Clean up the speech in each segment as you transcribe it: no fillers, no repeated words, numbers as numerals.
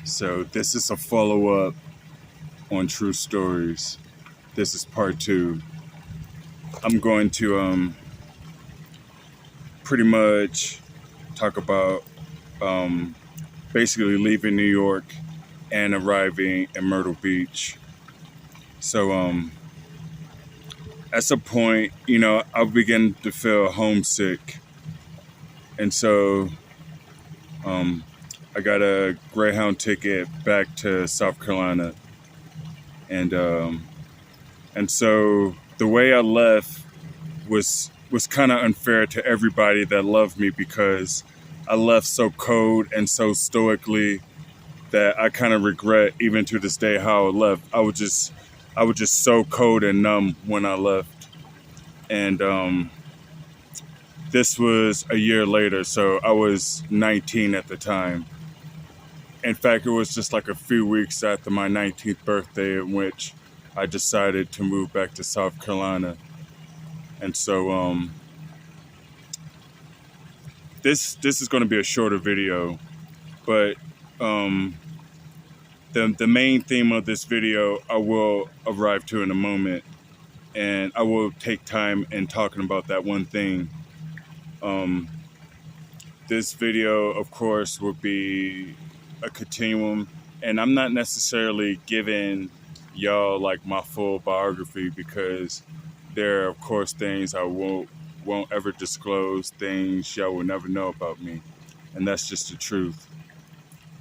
So this is a follow-up on True Stories. This is part two. I'm going to pretty much talk about um, basically leaving New York and arriving in Myrtle Beach. So at some point, I began to feel homesick, and so um, I got a Greyhound ticket back to South Carolina, and so the way I left was kind of unfair to everybody that loved me because I left so cold and so stoically that I kind of regret even to this day how I left. I was just so cold and numb when I left, and this was a year later, so I was 19 at the time. In fact, it was just like a few weeks after my 19th birthday in which I decided to move back to South Carolina. And so this is going to be a shorter video, but um, the main theme of this video I will arrive to in a moment, and I will take time in talking about that one thing. Um, this video, of course, will be a continuum, and I'm not necessarily giving y'all like my full biography because there are, of course, things I won't ever disclose, things y'all will never know about me, and that's just the truth.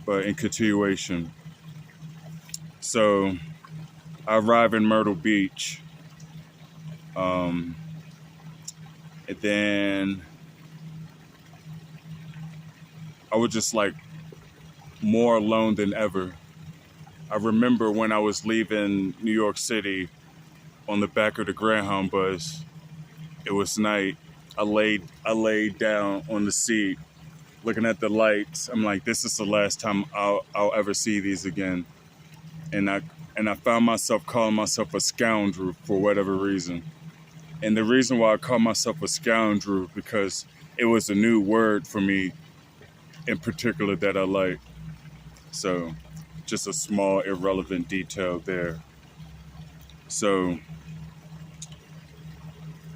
But in continuation, so I arrive in Myrtle Beach, and then I was just like more alone than ever. I remember when I was leaving New York City on the back of the Greyhound bus. It was night. I laid down on the seat, looking at the lights. I'm like, this is the last time I'll ever see these again. And I found myself calling myself a scoundrel for whatever reason. And the reason why I call myself a scoundrel because it was a new word for me in particular that I like. So just a small irrelevant detail there. So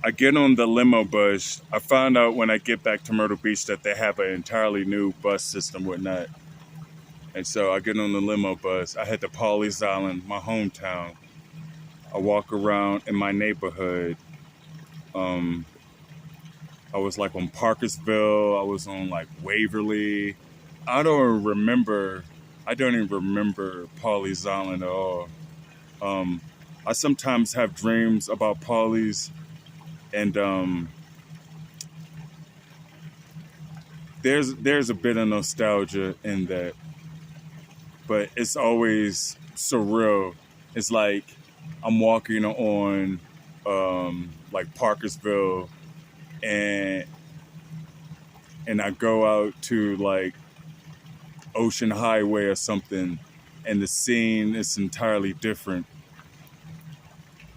I get on the limo bus. I found out when I get back to Myrtle Beach that they have an entirely new bus system, whatnot. And so I get on the limo bus. I head to Pawleys Island, my hometown. I walk around in my neighborhood. Um, I was like on Parkersville. I was on like Waverly. I don't remember. I don't even remember Pawleys Island at all. Um, I sometimes have dreams about Pawleys, and there's a bit of nostalgia in that, but it's always surreal. It's like I'm walking on like Parkersville, and I go out to like Ocean Highway or something, and the scene is entirely different.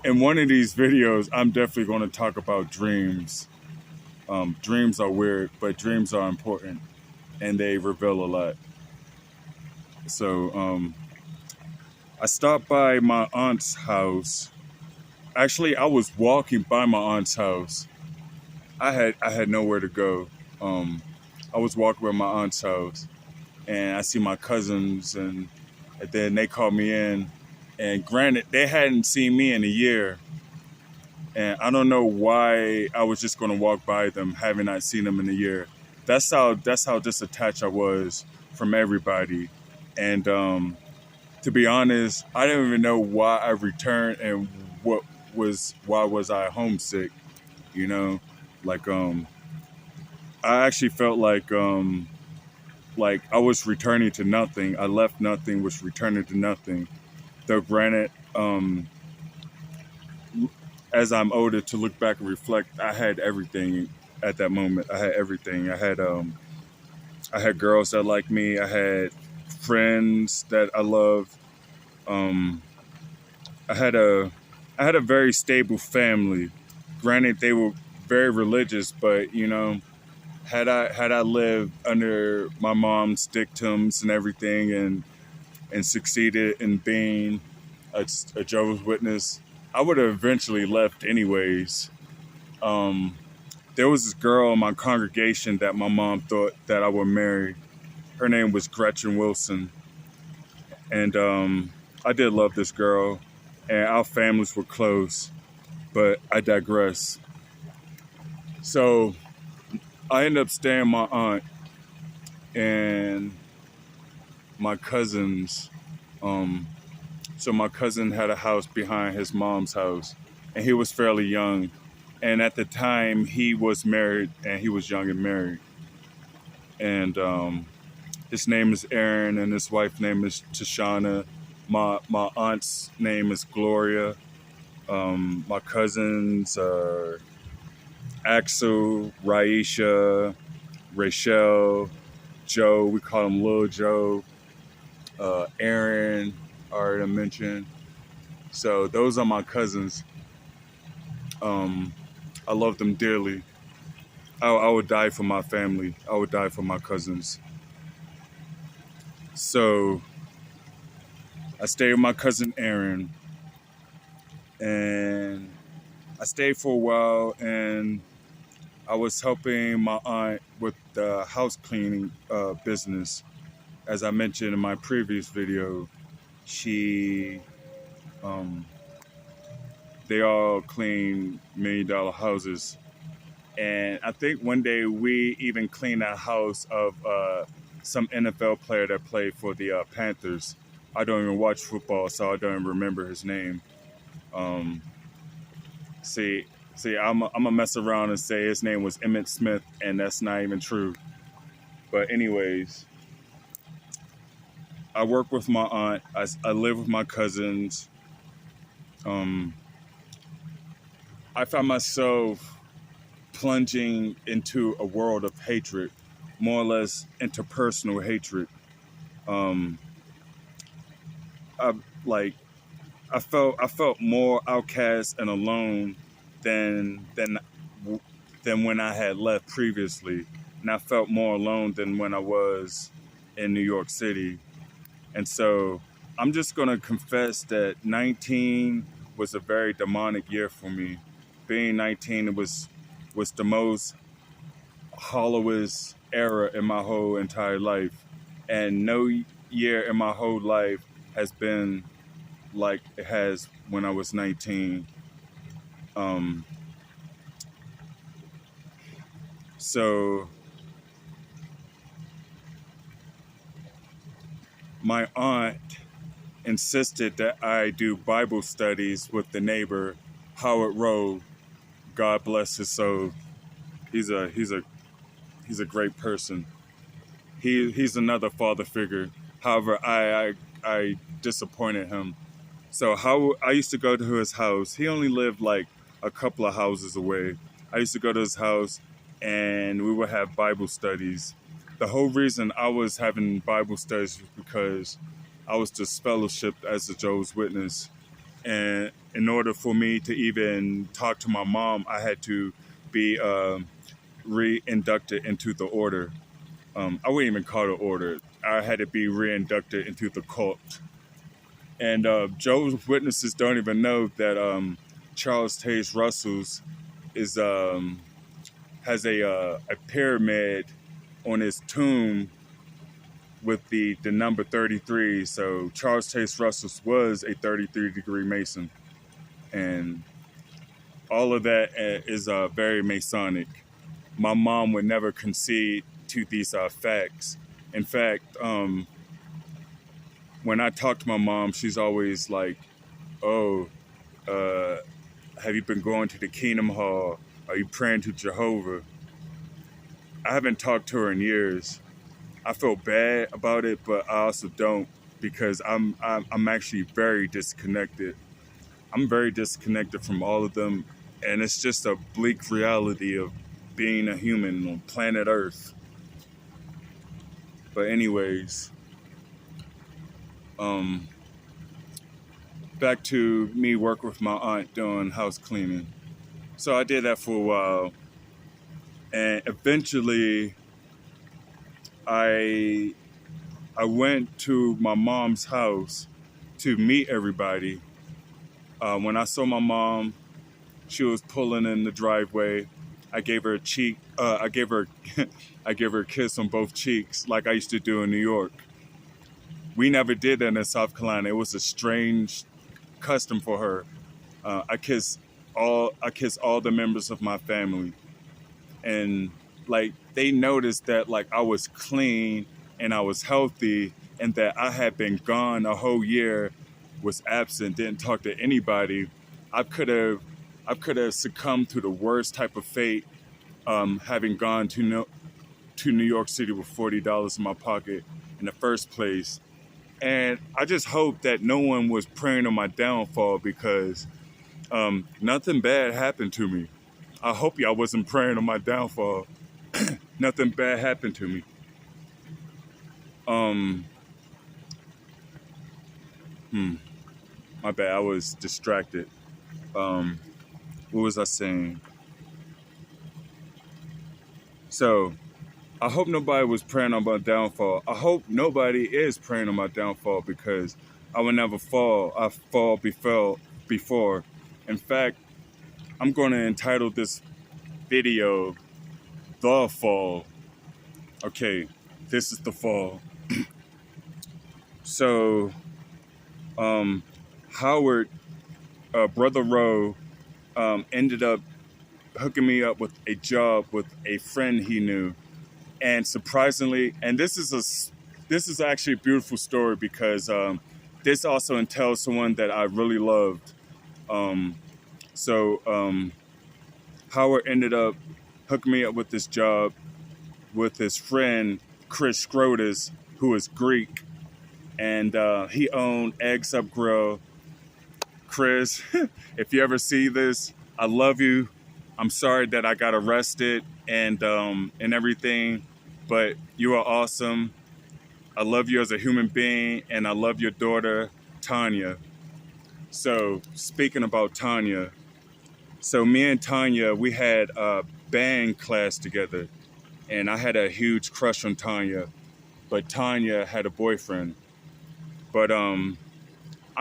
In one of these videos, I'm definitely going to talk about dreams. Dreams are weird, but dreams are important, and they reveal a lot. So I stopped by my aunt's house. Actually, I was walking by my aunt's house. I had nowhere to go. I was walking by my aunt's house, and I see my cousins, and then they called me in. And granted, they hadn't seen me in a year, and I don't know why I was just going to walk by them, having not seen them in a year. That's how disattached I was from everybody, and to be honest, I didn't even know why I returned and why was I homesick. You know, like I actually felt like I was returning to nothing. I left nothing, was returning to nothing. Though granted, as I'm older to look back and reflect, I had everything at that moment. I had everything. I had girls that liked me. I had friends that I loved. Um, I had a very stable family. Granted, they were very religious, but had I lived under my mom's dictums and everything, and and succeeded in being a Jehovah's Witness, I would have eventually left anyways. Um, there was this girl in my congregation that my mom thought that I would marry. Her name was Gretchen Wilson, and I did love this girl, and our families were close. But I digress. So I ended up staying with my aunt and my cousins. Um, so my cousin had a house behind his mom's house, and he was fairly young. And at the time, he was married, and he was young and married. And his name is Aaron, and his wife's name is Tashana. My aunt's name is Gloria. My cousins are Axel, Raisha, Rachel, Joe. We call him Lil Joe. Aaron, already mentioned. So those are my cousins. I love them dearly. I would die for my family. I would die for my cousins. So I stayed with my cousin Aaron, and I stayed for a while, and I was helping my aunt with the house cleaning business. As I mentioned in my previous video, she, they all clean $1 million houses. And I think one day we even cleaned a house of some NFL player that played for the Panthers. I don't even watch football, so I don't even remember his name. Um, see, I'm gonna mess around and say his name was Emmitt Smith, and that's not even true. But anyways, I work with my aunt. I live with my cousins. I found myself plunging into a world of hatred, more or less interpersonal hatred. Um, I like I felt more outcast and alone than than than when I had left previously, and I felt more alone than when I was in New York City. And so I'm just gonna confess that 19 was a very demonic year for me. Being 19, it was the most hollowest era in my whole entire life, and no year in my whole life has been like it has when I was 19. Um, so my aunt insisted that I do Bible studies with the neighbor, Howard Rowe. God bless his soul. He's a great person. He's another father figure. However, I disappointed him. So how I used to go to his house. He only lived like a couple of houses away. I used to go to his house, and we would have Bible studies. The whole reason I was having Bible studies was because I was disfellowshipped as a Jehovah's Witness. And in order for me to even talk to my mom, I had to be re-inducted into the order. I wouldn't even call it order. I had to be re-inducted into the cult. And Jehovah's Witnesses don't even know that Charles Taze Russell's is has a pyramid on his tomb with the number 33. So Charles Taze Russell was a 33-degree Mason, and all of that is very Masonic. My mom would never concede to these facts. In fact, when I talk to my mom, she's always like, "Oh, have you been going to the Kingdom Hall? Are you praying to Jehovah?" I haven't talked to her in years. I feel bad about it, but I also don't, because I'm actually very disconnected. I'm very disconnected from all of them, and it's just a bleak reality of being a human on planet Earth. But anyways, um, back to me working with my aunt doing house cleaning. So I did that for a while, and eventually I I went to my mom's house to meet everybody. When I saw my mom, she was pulling in the driveway. I gave her a cheek. I gave her, I gave her a kiss on both cheeks, like I used to do in New York. We never did that in South Carolina. It was a strange custom for her. I kiss all the members of my family, and like they noticed that like I was clean and I was healthy, and that I had been gone a whole year, was absent, didn't talk to anybody. I could have I could have succumbed to the worst type of fate, having gone to New York City with $40 in my pocket in the first place. And I just hope that no one was praying on my downfall, because nothing bad happened to me. I hope y'all wasn't praying on my downfall. Nothing bad happened to me. Um, hmm, my bad. I was distracted. Um, what was I saying? So I hope nobody was praying on my downfall. I hope nobody is praying on my downfall, because I would never fall. I fall before. In fact, I'm going to entitle this video "The Fall." Okay, this is the fall. So, um, Howard, Brother Rowe, ended up hooking me up with a job with a friend he knew, and surprisingly, and this is actually a beautiful story, because this also entails someone that I really loved. Um, so Howard ended up hooking me up with this job with his friend Chris Schroeders, who is Greek, and he owned Eggs Up Grill. Chris, if you ever see this, I love you. I'm sorry that I got arrested and everything, but you are awesome. I love you as a human being, and I love your daughter, Tanya. So, speaking about Tanya, so me and Tanya, we had a band class together, and I had a huge crush on Tanya, but Tanya had a boyfriend. But I'm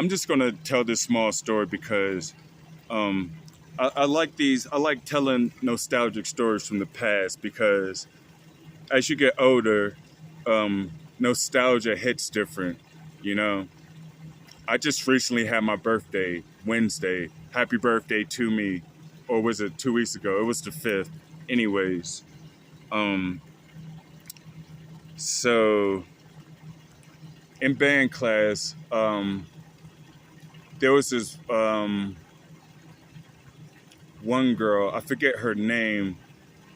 just gonna tell this small story, because um, I like these. I like telling nostalgic stories from the past, because as you get older, nostalgia hits different. You know, I just recently had my birthday Wednesday. Happy birthday to me, or was it 2 weeks ago? It was the 5th. Anyways, um, so in band class, there was this one girl. I forget her name,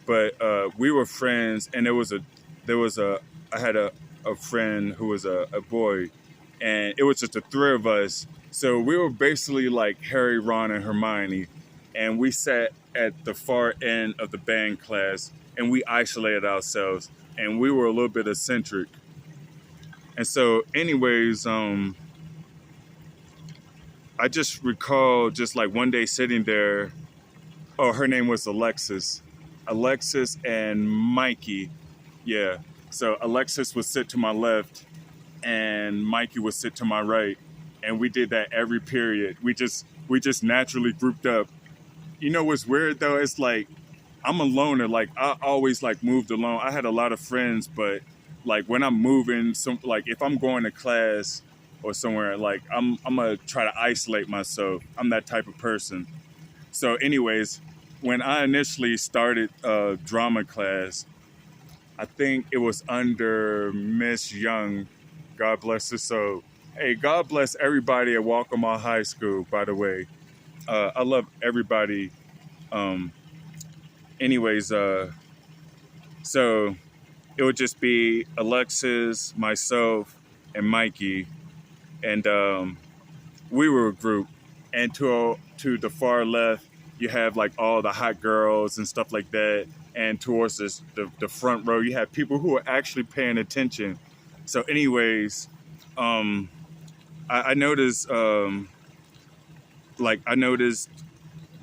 but we were friends, and there was a I had a friend who was a boy, and it was just the three of us. So we were basically like Harry, Ron, and Hermione, and we sat at the far end of the band class, and we isolated ourselves, and we were a little bit eccentric. And so, anyways, I just recall just like one day sitting there. Oh, her name was Alexis. Alexis and Mikey. Yeah. So Alexis would sit to my left and Mikey would sit to my right. And we did that every period. We just naturally grouped up. You know what's weird though? It's like I'm a loner. Like I always like moved alone. I had a lot of friends, but like when I'm moving, some like if I'm going to class or somewhere, like I'm gonna try to isolate myself. I'm that type of person. So, anyways, when I initially started drama class, I think it was under Miss Young. God bless her. So, hey, God bless everybody at Walkmore High School. By the way, I love everybody. Um, anyways, so it would just be Alexis, myself, and Mikey, and we were a group. And to the far left, you have like all the hot girls and stuff like that. And towards the front row, you have people who are actually paying attention. So, anyways, um, I noticed I noticed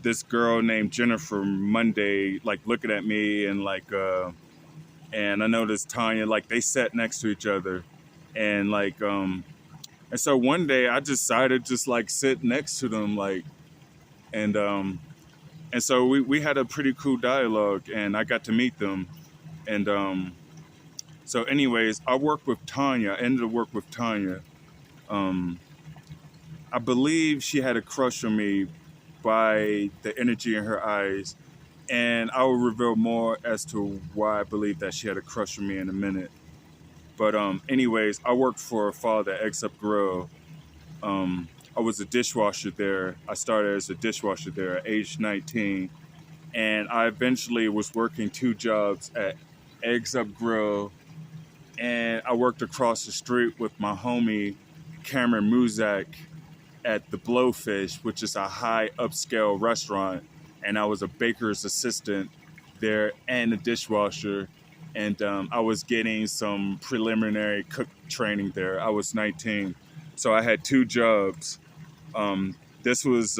this girl named Jennifer Monday like looking at me, and I noticed Tanya, like they sat next to each other. and and so one day I decided just like sit next to them, and so we had a pretty cool dialogue, and I got to meet them, and so anyways, I worked with Tanya. I ended up work with Tanya. Um, I believe she had a crush on me by the energy in her eyes, and I will reveal more as to why I believe that she had a crush on me in a minute. But anyways, I worked for a father at Eggs Up Grill. I was a dishwasher there. I started as a dishwasher there at age 19, and I eventually was working two jobs at Eggs Up Grill, and I worked across the street with my homie Cameron Muzak at the Blowfish, which is a high upscale restaurant, and I was a baker's assistant there and a dishwasher, and I was getting some preliminary cook training there. I was 19, so I had two jobs. Um, this was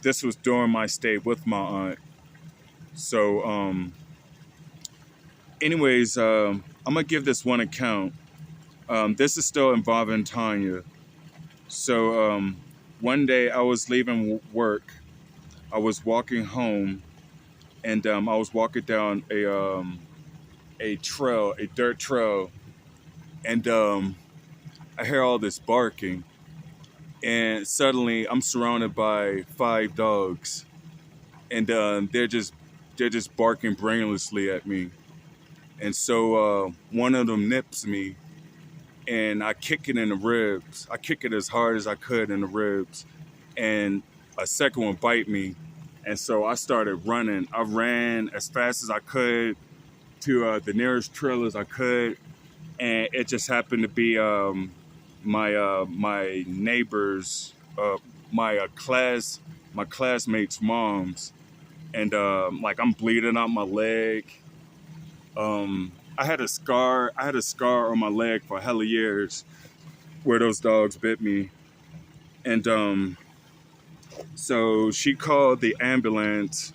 this was during my stay with my aunt. So, anyways, I'm gonna give this one account. This is still involving Tanya. So, one day I was leaving work. I was walking home, and I was walking down a trail, a dirt trail, and I hear all this barking, and suddenly I'm surrounded by five dogs, and they're just barking brainlessly at me, and so one of them nips me, and I kick it in the ribs. I kick it as hard as I could in the ribs, and a second one bite me, and so I started running. I ran as fast as I could to the nearest trail as I could, and it just happened to be my neighbors, my classmates' moms, and like I'm bleeding out my leg. I had a scar. I had a scar on my leg for hella years where those dogs bit me, and so she called the ambulance,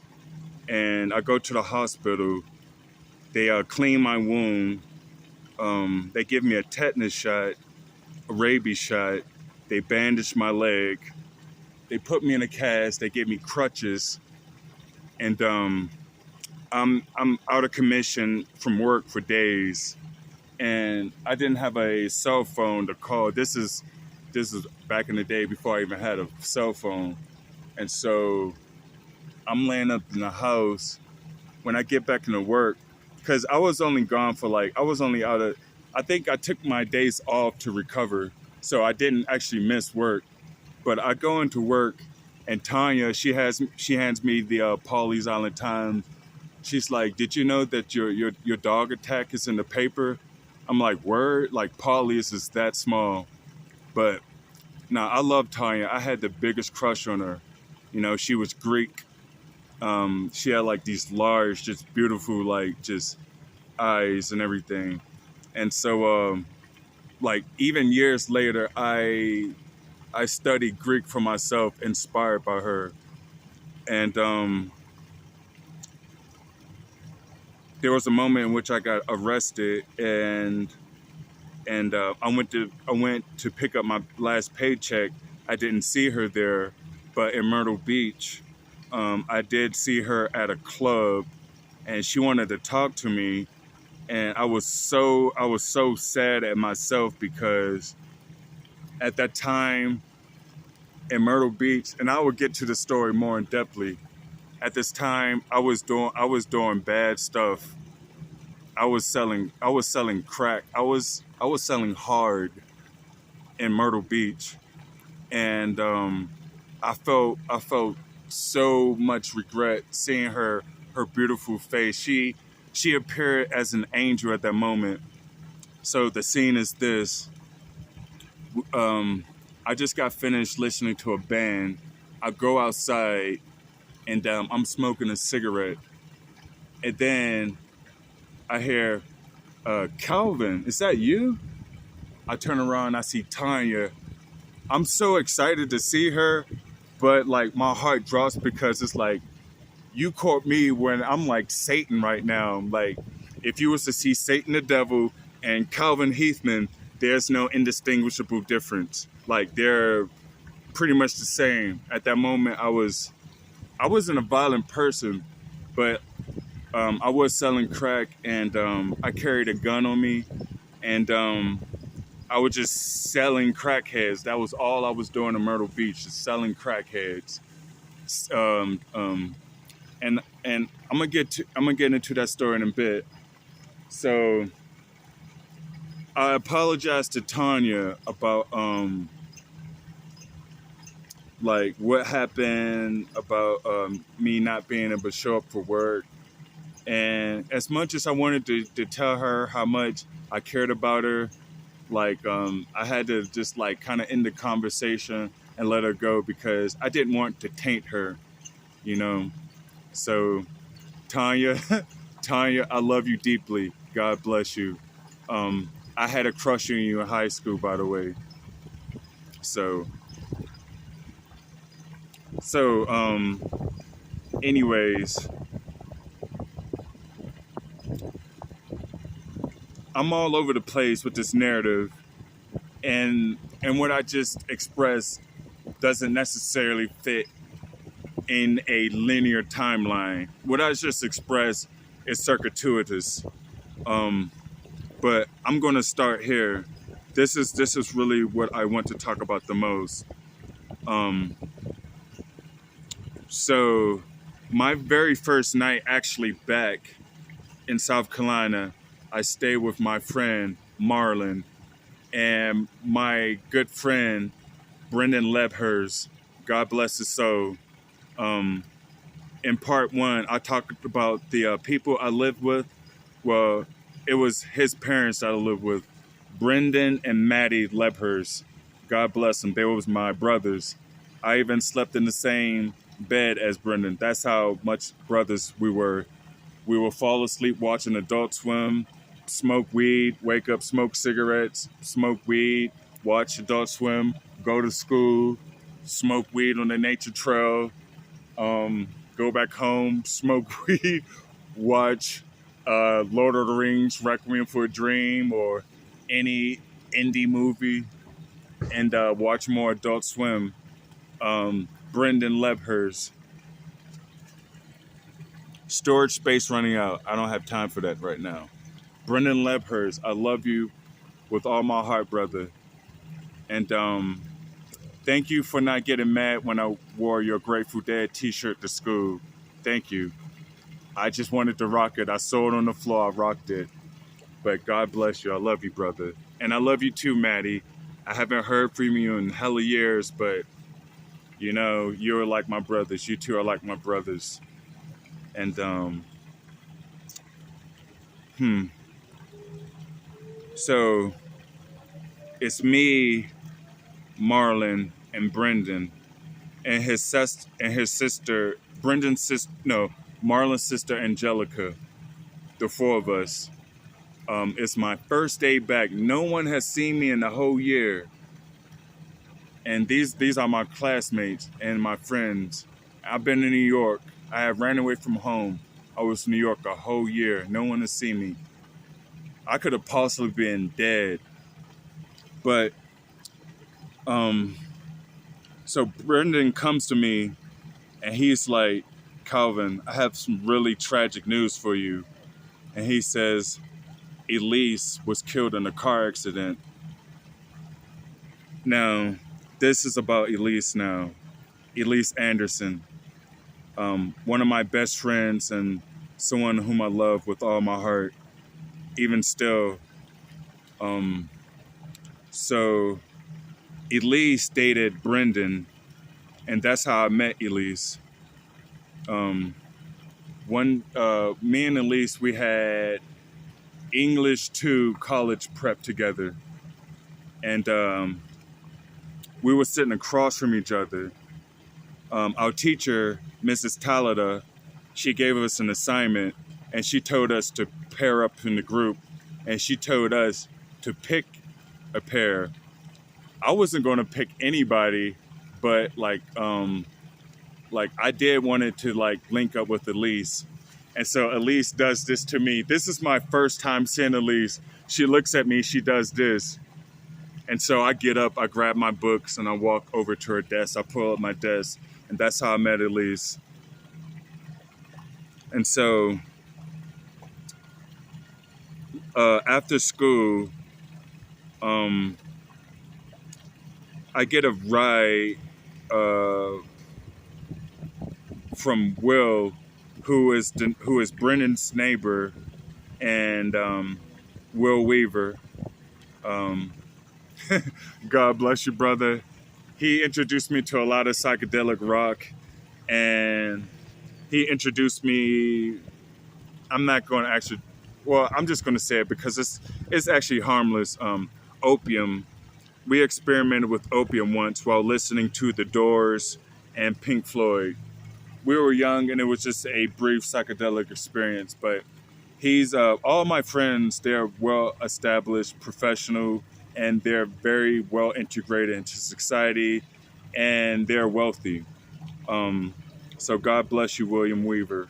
and I go to the hospital. They clean my wound. They give me a tetanus shot, a rabies shot. They bandaged my leg. They put me in a cast. They gave me crutches, and I'm out of commission from work for days, and I didn't have a cell phone to call. This is back in the day before I even had a cell phone, and so I'm laying up in the house when I get back into work, because I was only gone for I was only out of, I think I took my days off to recover, so I didn't actually miss work. But I go into work, and Tanya, she hands me the Pawleys Island Times. She's like, "Did you know that your dog attack is in the paper?" I'm like, "Word?" Like Pawleys is that small, but now I love Tanya. I had the biggest crush on her. You know, she was Greek. She had like these large, just beautiful, like just eyes and everything. And so, like even years later, I studied Greek for myself, inspired by her. And there was a moment in which I got arrested, and I went to pick up my last paycheck. I didn't see her there, but in Myrtle Beach, I did see her at a club, and she wanted to talk to me, and I was so sad at myself because at that time in Myrtle Beach, and I will get to the story more in depthly. At this time, I was doing bad stuff. I was selling crack. I was selling hard in Myrtle Beach, and I felt so much regret seeing her beautiful face. She appeared as an angel at that moment. So the scene is this. I just got finished listening to a band. I go outside, and I'm smoking a cigarette, and then I hear, "Calvin, is that you?" I turn around, I see Tanya. I'm so excited to see her, but like my heart drops because it's like you caught me when I'm like Satan right now. Like if you was to see Satan the devil, and Calvin Heathman, there's no indistinguishable difference. Like they're pretty much the same. At that moment, I wasn't a violent person, but I was selling crack, and I carried a gun on me, and I was just selling crackheads. That was all I was doing in Myrtle Beach, just selling crackheads. Um, um, and I'm gonna get into that story in a bit. So I apologize to Tanya about like what happened about me not being able to show up for work. And as much as I wanted to tell her how much I cared about her, like I had to just like kind of end the conversation and let her go because I didn't want to taint her, you know. So Tanya, Tanya, I love you deeply. God bless you. I had a crush on you in high school, by the way. So, so, anyways, I'm all over the place with this narrative, and what I just expressed doesn't necessarily fit in a linear timeline. What I just expressed is circuitous. Um, but I'm going to start here. This is really what I want to talk about the most. Um, so my very first night actually back in South Carolina, I stayed with my friend Marlon and my good friend Brendan Lebhers. God bless his soul. Um, in part one, I talked about the people I lived with. Well, it was his parents that I lived with, Brendan and Maddie Lebhers. God bless them. They was my brothers. I even slept in the same bed as Brendan. That's how much brothers we were. We would fall asleep watching Adult Swim, smoke weed, wake up, smoke cigarettes, smoke weed, watch Adult Swim, go to school, smoke weed on the nature trail, go back home, smoke weed, watch Lord of the Rings, Requiem for a Dream, or any indie movie, and watch more Adult Swim. Brendan Lebhers. Storage space running out. I don't have time for that right now. Brendan Lebhers, I love you with all my heart, brother. And thank you for not getting mad when I wore your Grateful Dead t-shirt to school. Thank you. I just wanted to rock it. I saw it on the floor. I rocked it. But God bless you. I love you, brother. And I love you too, Maddie. I haven't heard from you in hella years, but you know, you're like my brothers. You two are like my brothers. And so it's me, Marlon, and Brendan, and his sister, Brendan's sister, no, Marlon's sister Angelica, the four of us. It's my first day back. No one has seen me in the whole year. And these are my classmates and my friends. I've been in New York. I have ran away from home. I was in New York a whole year. No one has seen me. I could have possibly been dead. But so Brendan comes to me and he's like, Calvin, I have some really tragic news for you. And he says, Elise was killed in a car accident. Now, this is about Elise now. Elise Anderson, one of my best friends and someone whom I love with all my heart, even still. So Elise dated Brendan, and that's how I met Elise. Me and Elise, we had English 2 college prep together, and we were sitting across from each other. Our teacher, Mrs. Talada, she gave us an assignment, and she told us to pair up in the group, and she told us to pick a pair. I wasn't going to pick anybody, but like I did wanted to like link up with Elise, And so Elise does this to me. This is my first time seeing Elise. She looks at me, she does this. And so I get up, I grab my books, and I walk over to her desk. I pull up my desk, and that's how I met Elise. And so after school, um, I get a ride uh, from Will, who is Brennan's neighbor, and Will Weaver. Um, God bless you, brother. He introduced me to a lot of psychedelic rock, and he introduced me. I'm not going to actually. Well, I'm just going to say it because it's actually harmless. Opium. We experimented with opium once while listening to The Doors and Pink Floyd. We were young, and it was just a brief psychedelic experience. But he's all my friends. They're well established, professional, and they're very well integrated into society, and they're wealthy. Um, so God bless you, William Weaver.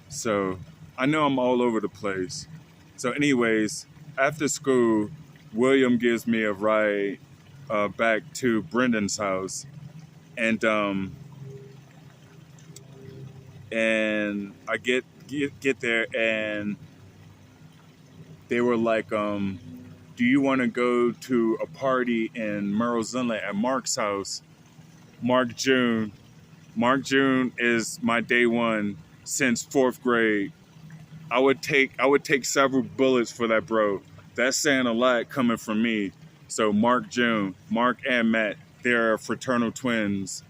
So I know I'm all over the place. So, anyways, after school, William gives me a ride back to Brendan's house, and I get there, and they were like, "Do you want to go to a party in Merle's Inlet at Mark's house?" Mark June. Mark June is my day one since fourth grade. I would take several bullets for that bro. That's saying a lot coming from me. So Mark June, Mark and Matt, they're fraternal twins.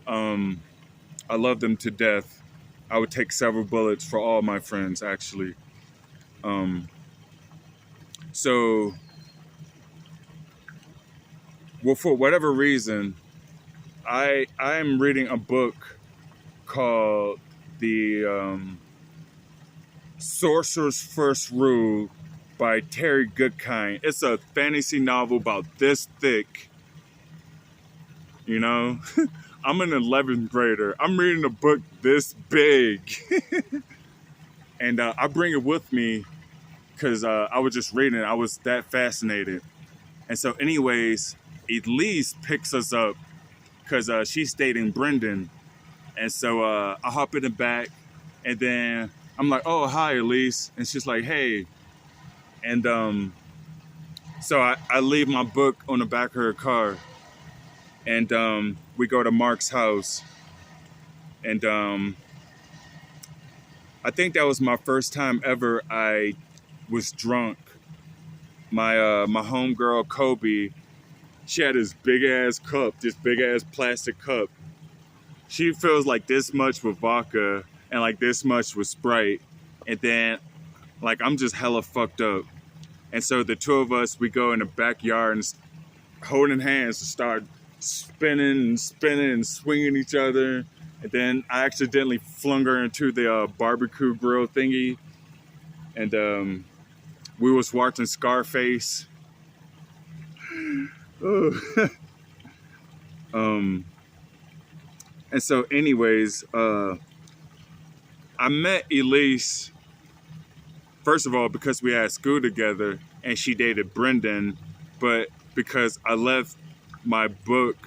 Um, I love them to death. I would take several bullets for all my friends, actually. Um, so, well, for whatever reason, I'm reading a book called The Sorcerer's First Rule by Terry Goodkind. It's a fantasy novel about this thick, you know? I'm an 11th grader. I'm reading a book this big. And I bring it with me because I was just reading it. I was that fascinated. And so, anyways, Elise picks us up because she's dating Brendan. And so I hop in the back, and then I'm like, "Oh, hi, Elise." And she's like, "Hey." And so I leave my book on the back of her car, and we go to Mark's house. And I think that was my first time ever I was drunk. My homegirl, Kobe, she had this big-ass cup, this big-ass plastic cup. She fills like this much with vodka and like this much with Sprite. And then, like, I'm just hella fucked up. And so the two of us, we go in the backyard and holding hands to start spinning and swinging each other. And then I accidentally flung her into the barbecue grill thingy. And we was watching Scarface. um, and so anyways, I met Elise, first of all, because we had school together and she dated Brendan, but because I left my book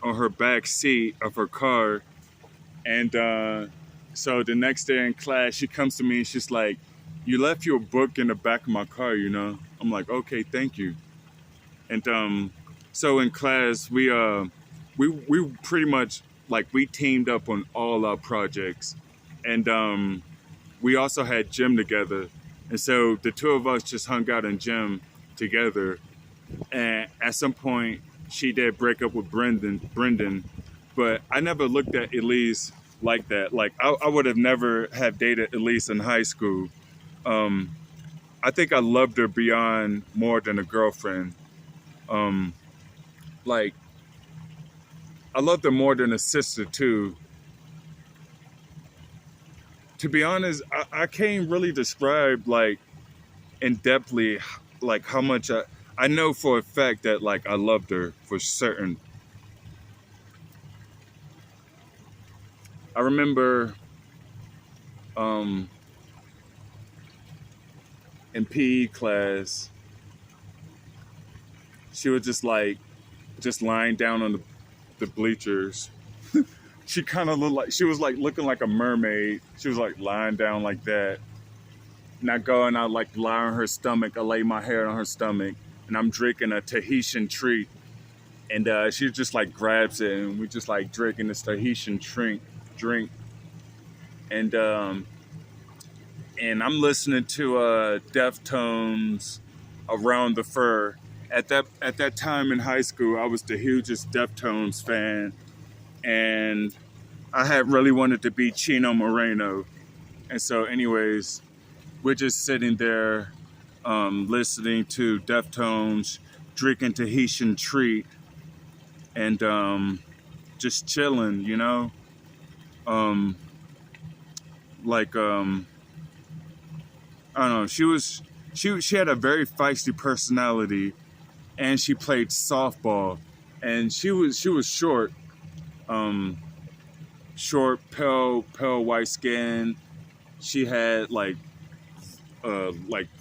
on her back seat of her car. And so the next day in class, she comes to me and she's like, "You left your book in the back of my car, you know?" I'm like, "Okay, thank you." And so in class, we pretty much, like, we teamed up on all our projects. And we also had gym together. And so the two of us just hung out in gym together. And at some point, she did break up with Brendan, but I never looked at Elise like that. Like, I would have never have dated Elise in high school. Um, I think I loved her beyond more than a girlfriend. Um, like, I loved her more than a sister too. To be honest, I can't really describe, like, in depthly, like, how much I know for a fact that, like, I loved her for certain. I remember um, in PE class, she was just lying down on the bleachers. She kind of looked like she was like looking like a mermaid. She was like lying down like that. And I go and I like lie on her stomach. I lay my head on her stomach, and I'm drinking a Tahitian treat. And she just like grabs it, and we just like drinking this Tahitian drink. And I'm listening to Deftones, Around the Fur. At that time in high school, I was the hugest Deftones fan, and I had really wanted to be Chino Moreno. And so, anyways, we're just sitting there, listening to Deftones, drinking Tahitian treat, and just chilling, you know. Um, like I don't know. She had a very feisty personality, and she played softball, and she was short, um, short, pale white skin. She had like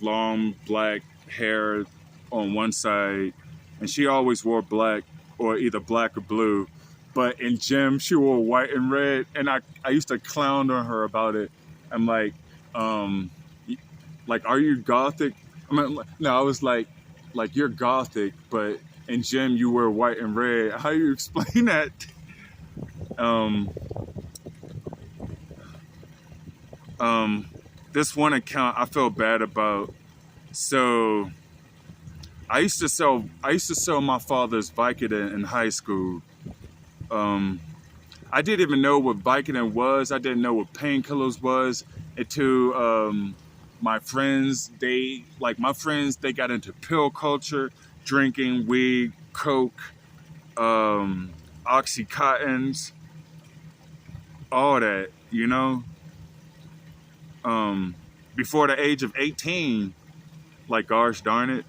long black hair on one side, and she always wore black or either black or blue. But in gym, she wore white and red, and I used to clown on her about it. I'm um, like, are you gothic? I mean, no, I was like you're gothic, but in gym you wear white and red. How do you explain that? Um, this one account I feel bad about. So I used to sell my father's Vicodin in high school. I didn't even know what Vicodin was. I didn't know what painkillers was until my friends. They got into pill culture, drinking weed, coke, oxycontins, all that. You know, before the age of 18. Like, gosh darn it.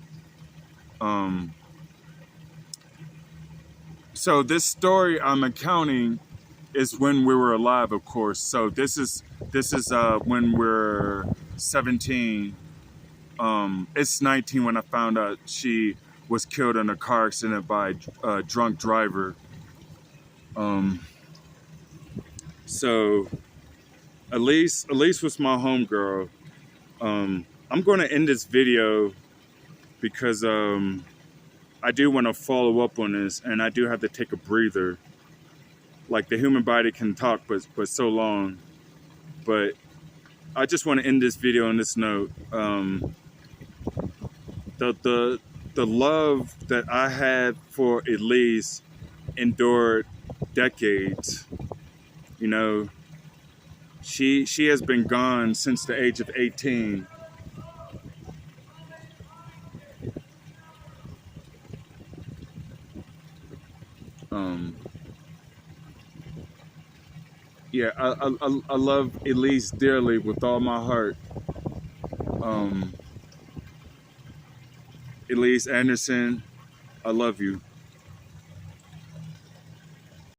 So this story I'm accounting is when we were alive, of course. So this is when we're 17. It's 19 when I found out she was killed in a car accident by a drunk driver. So Elise was my homegirl. I'm going to end this video because I do want to follow up on this, and I do have to take a breather. Like, the human body can talk, but so long. But I just want to end this video on this note. The love that I had for Elise endured decades. You know, she has been gone since the age of 18. Yeah, I love Elise dearly with all my heart. Elise Anderson, I love you.